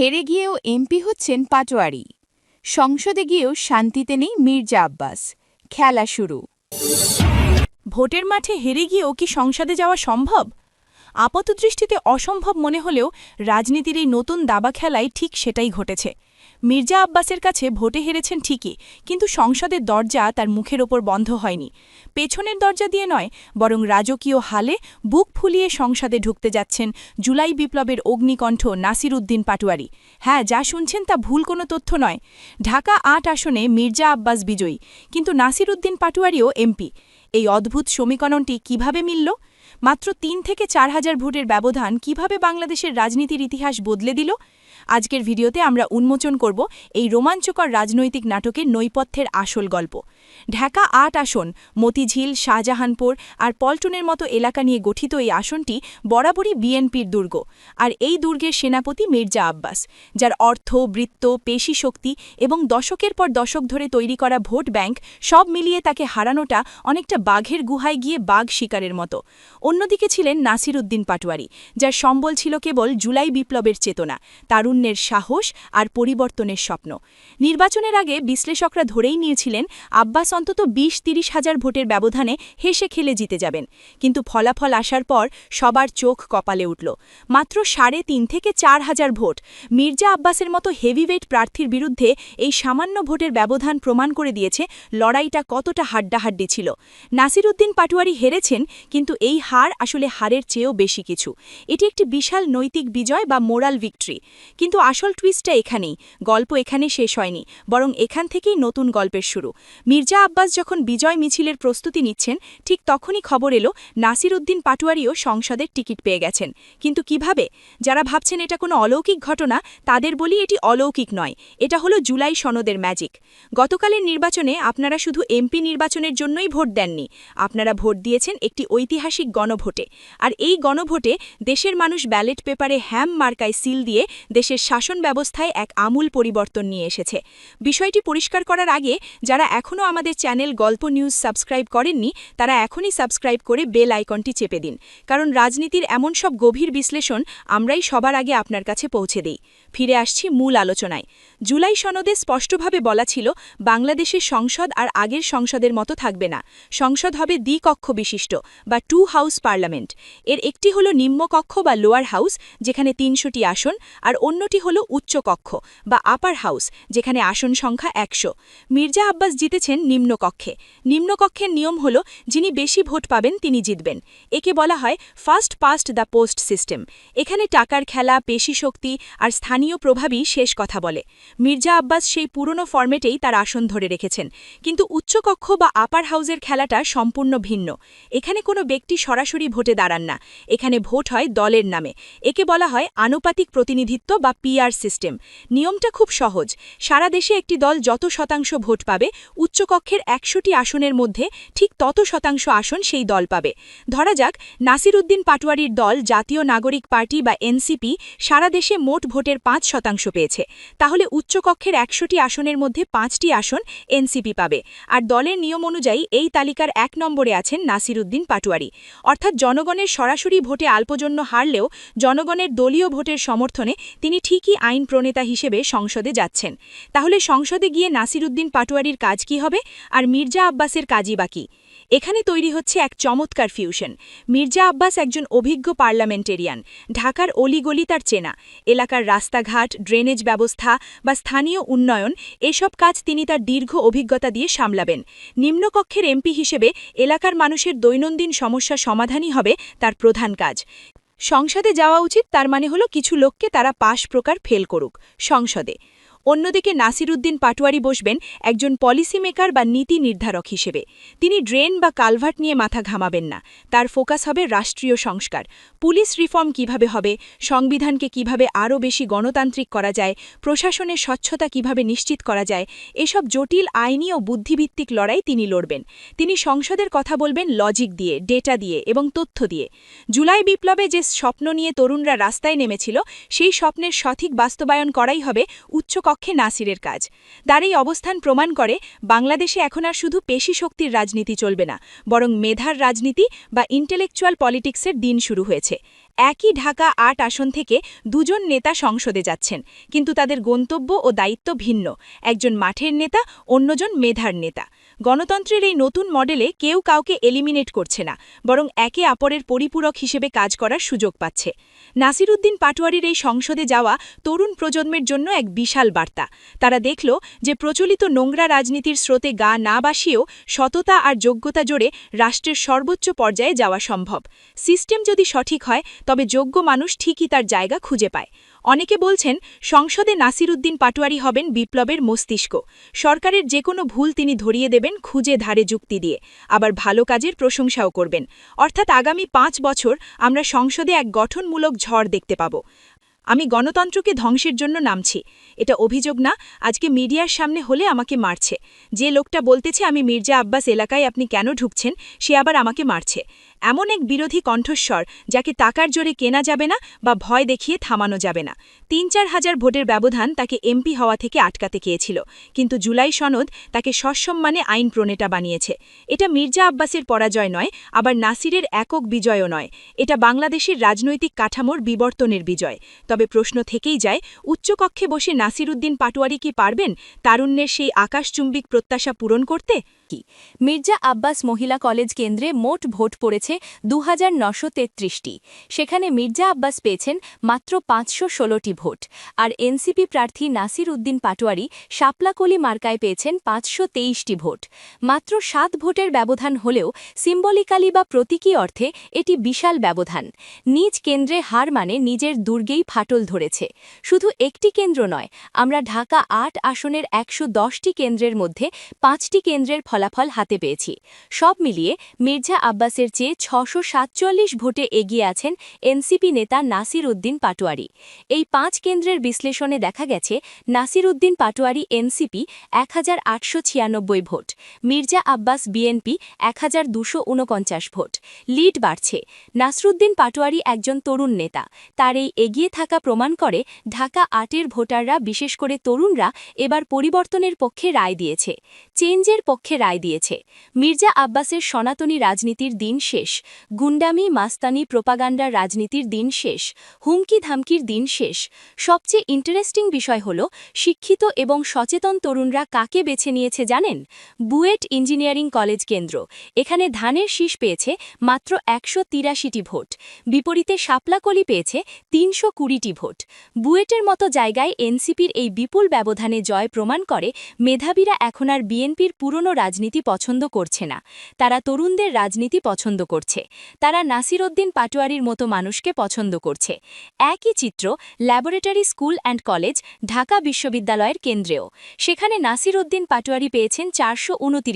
হেরে গিয়েও এমপি হচ্ছেন পাটোয়ারি। সংসদে গিয়েও শান্তিতে নেই মির্জা আব্বাস। খেলা শুরু। ভোটের মাঠে হেরে গিয়েও কি সংসদে যাওয়া সম্ভব? আপাতদৃষ্টিতে অসম্ভব মনে হলেও রাজনীতির এই নতুন দাবা খেলায় ঠিক সেটাই ঘটেছে। মির্জা আব্বাসের কাছে ভোটে হেরেছেন ঠিকই, কিন্তু সংসদের দরজা তার মুখের ওপর বন্ধ হয়নি। পেছনের দরজা দিয়ে নয়, বরং রাজকীয় হালে বুক ফুলিয়ে সংসদে ঢুকতে যাচ্ছেন জুলাই বিপ্লবের অগ্নিকণ্ঠ নাসির উদ্দিন পাটোয়ারি। হ্যাঁ, যা শুনছেন তা ভুল কোনো তথ্য নয়। ঢাকা ৮ আসনে মির্জা আব্বাস বিজয়ী, কিন্তু নাসির উদ্দিন পাটোয়ারিও এমপি। এই অদ্ভুত সমীকরণটি কিভাবে মিলল? মাত্র ৩ থেকে ৪ হাজার ভোটের ব্যবধান কিভাবে বাংলাদেশের রাজনীতির ইতিহাস বদলে দিল? আজকের ভিডিওতে আমরা উন্মোচন করব এই রোমাঞ্চকর রাজনৈতিক নাটকের নৈপথ্যের আসল গল্প। ঢাকা ৮ আসন, মতিঝিল, শাহজাহানপুর আর পল্টনের মতো এলাকা নিয়ে গঠিত এই আসনটি বরাবরই বিএনপির দুর্গ। আর এই দুর্গের সেনাপতি মির্জা আব্বাস, যার অর্থ, বৃত্ত, পেশি শক্তি এবং দশকের পর দশক ধরে তৈরি করা ভোট ব্যাংক সব মিলিয়ে তাকে হারানোটা অনেকটা বাঘের গুহায় গিয়ে বাঘ শিকারের মতো। অন্যদিকে ছিলেন নাসির উদ্দিন পাটোয়ারি, যার সম্বল ছিল কেবল জুলাই বিপ্লবের চেতনা, তারুণ্যের সাহস আর পরিবর্তনের স্বপ্ন। নির্বাচনের আগে বিশ্লেষকরা ধরেই নিয়েছিলেন আব্বাস অন্তত ২০-৩০ হাজার ভোটের ব্যবধানে হেসে খেলে জিতে যাবেন। কিন্তু ফলাফল আসার পর সবার চোখ কপালে উঠল। মাত্র ৩.৫ থেকে ৪ হাজার ভোট। মির্জা আব্বাসের মতো হেভিওয়েট প্রার্থীর বিরুদ্ধে এই সামান্য ভোটের ব্যবধান প্রমাণ করে দিয়েছে লড়াইটা কতটা হাড্ডাহাড্ডি ছিল। নাসির উদ্দিন পাটোয়ারি হেরেছেন, কিন্তু এই হার আসলে হারের চেয়েও বেশি কিছু। এটি একটি বিশাল নৈতিক বিজয় বা মোরাল ভিক্টরি। কিন্তু আসল টুইস্টটা এখানেই। গল্প এখানে শেষ হয়নি, বরং এখান থেকেই নতুন গল্পের শুরু। মির্জা আব্বাস যখন বিজয় মিছিলের প্রস্তুতি নিচ্ছেন, ঠিক তখনই খবর এলো নাসির উদ্দিন পাটোয়ারিও সংসদের টিকিট পেয়ে গেছেন। কিন্তু কিভাবে? যারা ভাবছেন এটা কোনো অলৌকিক ঘটনা, তাদের বলি এটি অলৌকিক নয়, এটা হলো জুলাই সনদের ম্যাজিক। গতকালের নির্বাচনে আপনারা শুধু এমপি নির্বাচনের জন্যই ভোট দেননি, আপনারা ভোট দিয়েছেন একটি ঐতিহাসিক গণভোটে। আর এই গণভোটে দেশের মানুষ ব্যালট পেপারে হ্যাম মার্কায় সিল দিয়ে দেশের শাসন ব্যবস্থায় এক আমূল পরিবর্তন নিয়ে এসেছে। বিষয়টি পরিষ্কার করার আগে যারা এখনও আমাদের চ্যানেল গল্প নিউজ সাবস্ক্রাইব করেননি, তারা এখনই সাবস্ক্রাইব করে বেল আইকনটি চেপে দিন, কারণ রাজনীতির এমন সব গভীর বিশ্লেষণ আমরাই সবার আগে আপনার কাছে পৌঁছে দিই। ফিরে আসছি মূল আলোচনায়। জুলাই সনদে স্পষ্টভাবে বলা ছিল, বাংলাদেশের সংসদ আর আগের সংসদের মতো থাকবে না। সংসদ হবে দ্বিকক্ষ বিশিষ্ট বা 2 হাউস পার্লামেন্ট। এর একটি হলো নিম্নকক্ষ বা লোয়ার হাউস, যেখানে ৩০০টি আসন, আর অন্যটি হলো উচ্চকক্ষ বা আপার হাউস, যেখানে আসন সংখ্যা ১০০। মির্জা আব্বাস জিতেছেন নিম্নকক্ষে। নিম্নকক্ষের নিয়ম হলো, যিনি বেশি ভোট পাবেন তিনি জিতবেন। একে বলা হয় first past the post system. এখানে টাকার খেলা, পেশি শক্তি আর স্থানীয় প্রভাবই শেষ কথা বলে। মির্জা আব্বাস সেই পুরনো ফরম্যাটেই তার আসন ধরে রেখেছেন। কিন্তু উচ্চকক্ষ বা আপার হাউসের খেলাটা সম্পূর্ণ ভিন্ন। এখানে কোনো ব্যক্তি সরাসরি ভোটে দাঁড়ান না, এখানে ভোট হয় দলের নামে। একে বলা হয় আনুপাতিক প্রতিনিধিত্ব বা পিআর সিস্টেম। নিয়মটা খুব সহজ। সারা দেশে একটি দল যত শতাংশ ভোট পাবে, উচ্চকক্ষের ১০০টি আসনের মধ্যে ঠিক তত শতাংশ আসন সেই দল পাবে। ধরা যাক নাসির উদ্দিন পাটোয়ারির দল জাতীয় নাগরিক পার্টি বা এনসিপি সারা দেশে মোট ভোটের ৫% পেয়েছে। তাহলে উচ্চকক্ষের ১০০টি আসনের মধ্যে ৫টি আসন এনসিপি পাবে। আর দলের নিয়ম অনুযায়ী এই তালিকার ১ নম্বরে আছেন নাসির উদ্দিন পাটোয়ারি। অর্থাৎ জনগণের সরাসরি ভোটে আল্পজন্য হারলেও জনগণের দলীয় ভোটের সমর্থনে তিনি ঠিকই আইন প্রণেতা হিসেবে সংসদে যাচ্ছেন। তাহলে সংসদে গিয়ে নাসির উদ্দিন পাটোয়ারির কাজ কি হবে, আর মির্জা আব্বাসের কাজই বাকি? এখানে তৈরি হচ্ছে এক চমৎকার ফিউশন। মির্জা আব্বাস একজন অভিজ্ঞ পার্লামেন্টেরিয়ান। ঢাকার অলিগলি তার চেনা। এলাকার রাস্তাঘাট, ড্রেনেজ ব্যবস্থা বা স্থানীয় উন্নয়ন, এসব কাজ তিনি তার দীর্ঘ অভিজ্ঞতা দিয়ে সামলাবেন। নিম্নকক্ষের এমপি হিসেবে এলাকার মানুষের দৈনন্দিন সমস্যা সমাধানই হবে তার প্রধান কাজ। সংসদে যাওয়া উচিত, তার মানে হলো কিছু লোককে তারা পাশ প্রকার ফেল করুক সংসদে। অন্যদিকে নাসির উদ্দিন পাটোয়ারি বসবেন একজন পলিসি মেকার বা নীতি নির্ধারক হিসেবে। তিনি ড্রেন বা কালভার্ট নিয়ে মাথা ঘামাবেন না, তার ফোকাস হবে রাষ্ট্রীয় সংস্কার। পুলিশ রিফর্ম কিভাবে হবে, সংবিধানকে কিভাবে আরও বেশি গণতান্ত্রিক করা যায়, প্রশাসনের স্বচ্ছতা কিভাবে নিশ্চিত করা যায়, এসব জটিল আইনি ও বুদ্ধিভিত্তিক লড়াই তিনি লড়বেন। তিনি সংসদের কথা বলবেন লজিক দিয়ে, ডেটা দিয়ে এবং তথ্য দিয়ে। জুলাই বিপ্লবে যে স্বপ্ন নিয়ে তরুণরা রাস্তায় নেমেছিল, সেই স্বপ্নের সঠিক বাস্তবায়ন করাই হবে উচ্চকক্ষে নাসিরের কাজ। তার এই অবস্থান প্রমাণ করে বাংলাদেশে এখন আর শুধু পেশি শক্তির রাজনীতি চলবে না, বরং মেধার রাজনীতি বা ইন্টেলেকচুয়াল পলিটিক্সের দিন শুরু হয়েছে। একই ঢাকা ৮ আসন থেকে দুজন নেতা সংসদে যাচ্ছেন, কিন্তু তাদের গন্তব্য ও দায়িত্ব ভিন্ন। একজন মাঠের নেতা, অন্যজন মেধার নেতা। গণতন্ত্রের এই নতুন মডেলে কেউ কাউকে এলিমিনেট করছে না, বরং একে অপরের পরিপূরক হিসেবে কাজ করার সুযোগ পাচ্ছে। নাসিরউদ্দিন পাটোয়ারির এই সংসদে যাওয়া তরুণ প্রজন্মের জন্য এক বিশাল বার্তা। তারা দেখল যে প্রচলিত নোংরা রাজনীতির স্রোতে গা না বাসিয়েও সততা আর যোগ্যতা জোরে রাষ্ট্রের সর্বোচ্চ পর্যায়ে যাওয়া সম্ভব। সিস্টেম যদি সঠিক হয়, তবে যোগ্য মানুষ ঠিকই তার জায়গা খুঁজে পায়। অনেকে বলছেন, সংসদে নাসিরউদ্দিন পাটোয়ারি হবেন বিপ্লবের মস্তিষ্ক। সরকারের যে কোনো ভুল তিনি ধরিয়ে দেবেন খুঁজে ধারে যুক্তি দিয়ে, আবার ভালো কাজের প্রশংসাও করবেন। অর্থাৎ আগামী ৫ বছর আমরা সংসদে এক গঠনমূলক ঝড় দেখতে পাব। আমি গণতন্ত্রকে ধ্বংসের জন্য নামছি, এটা অভিযোগ না। আজকে মিডিয়ার সামনে হলে আমাকে মারছে। যে লোকটা বলতেছে আমি মির্জা আব্বাস এলাকায় আপনি কেন ঢুকছেন, সে আবার আমাকে মারছে। এমন এক বিরোধী কণ্ঠস্বর, যাকে টাকার জোরে কেনা যাবে না বা ভয় দেখিয়ে থামানো যাবে না। ৩-৪ হাজার ভোটের ব্যবধান তাকে এমপি হওয়া থেকে আটকাতে গিয়েছিল, কিন্তু জুলাই সনদ তাকে সসম্মানে আইন প্রণেতা বানিয়েছে। এটা মির্জা আব্বাসের পরাজয় নয়, আবার নাসিরের একক বিজয়ও নয়। এটা বাংলাদেশের রাজনৈতিক কাঠামোর বিবর্তনের বিজয়। তবে প্রশ্ন থেকেই যায়, উচ্চকক্ষে বসে নাসিরউদ্দিন পাটোয়ারি কি পারবেন তারুণ্যের সেই আকাশচুম্বিক প্রত্যাশা পূরণ করতে? মির্জা আব্বাস মহিলা কলেজ কেন্দ্রে মোট ভোট পড়েছে ২৯৩৩টি। সেখানে মির্জা আব্বাস পেয়েছেন মাত্র ৫১৬টি ভোট, আর এনসিপি প্রার্থী নাসিরউদ্দিন পাটোয়ারি শাপলাকলি মার্কায় পেয়েছেন ৫২৩টি ভোট। মাত্র ৭ ভোটের ব্যবধান হলেও সিম্বলিক্যালি বা প্রতীকী অর্থে এটি বিশাল ব্যবধান। নিজ কেন্দ্রে হার মানে নিজের দুর্গেই ফাটল ধরেছে। শুধু একটি কেন্দ্র নয়, আমরা ঢাকা ৮ আসনের ১১০টি কেন্দ্রের মধ্যে 5টি কেন্দ্রের ফলাফল হাতে পেয়েছি। সব মিলিয়ে মির্জা আব্বাসের চেয়ে ৬৪৭ ভোটে এগিয়ে আছেন এনসিপি নেতা নাসিরউদ্দিন পাটোয়ারি। এই 5 কেন্দ্রের বিশ্লেষণে দেখা গেছে, নাসিরউদ্দিন পাটোয়ারি এনসিপি ১৮৯৬ ভোট, মির্জা আব্বাস বিএনপি ১২৪৯ ভোট। লিড বাড়ছে। নাসিরউদ্দিন পাটোয়ারি একজন তরুণ নেতা। তার এই এগিয়ে থাকা প্রমাণ করে ঢাকা ৮-এর ভোটাররা, বিশেষ করে তরুণরা, এবার পরিবর্তনের পক্ষে রায় দিয়েছে, চেঞ্জের পক্ষে রায় দিয়েছে। মির্জা আব্বাসের সনাতনী রাজনীতির দিন শেষ। গুন্ডামি, মাস্তানি, প্রোপাগান্ডার রাজনীতির দিন শেষ। হুমকি ধামকির দিন শেষ। সবচেয়ে ইন্টারেস্টিং বিষয় হল, শিক্ষিত এবং সচেতন তরুণরা কাকে বেছে নিয়েছে জানেন? বুয়েট ইঞ্জিনিয়ারিং কলেজ কেন্দ্র। এখানে ধানের শীষ পেয়েছে মাত্র ১৮৩টি ভোট, বিপরীতে শাপলাকলি পেয়েছে ৩২০টি ভোট। বুয়েটের মতো জায়গায় এনসিপির এই বিপুল ব্যবধানে জয় প্রমাণ করে, মেধাবীরা এখন আর বিএনপির পুরনো রাজনীতি পছন্দ করছে না। তারা তরুণদের রাজনীতি পছন্দ করছে। তারা নাসিরউদ্দিন পাটোয়ারির মতো মানুষকে পছন্দ করছে। একই চিত্র laboratory school and college, Dhaka বিশ্ববিদ্যালয়ের কেন্দ্রেও। সেখানে নাসিরউদ্দিন পাটোয়ারি পেয়েছেন ৪২৯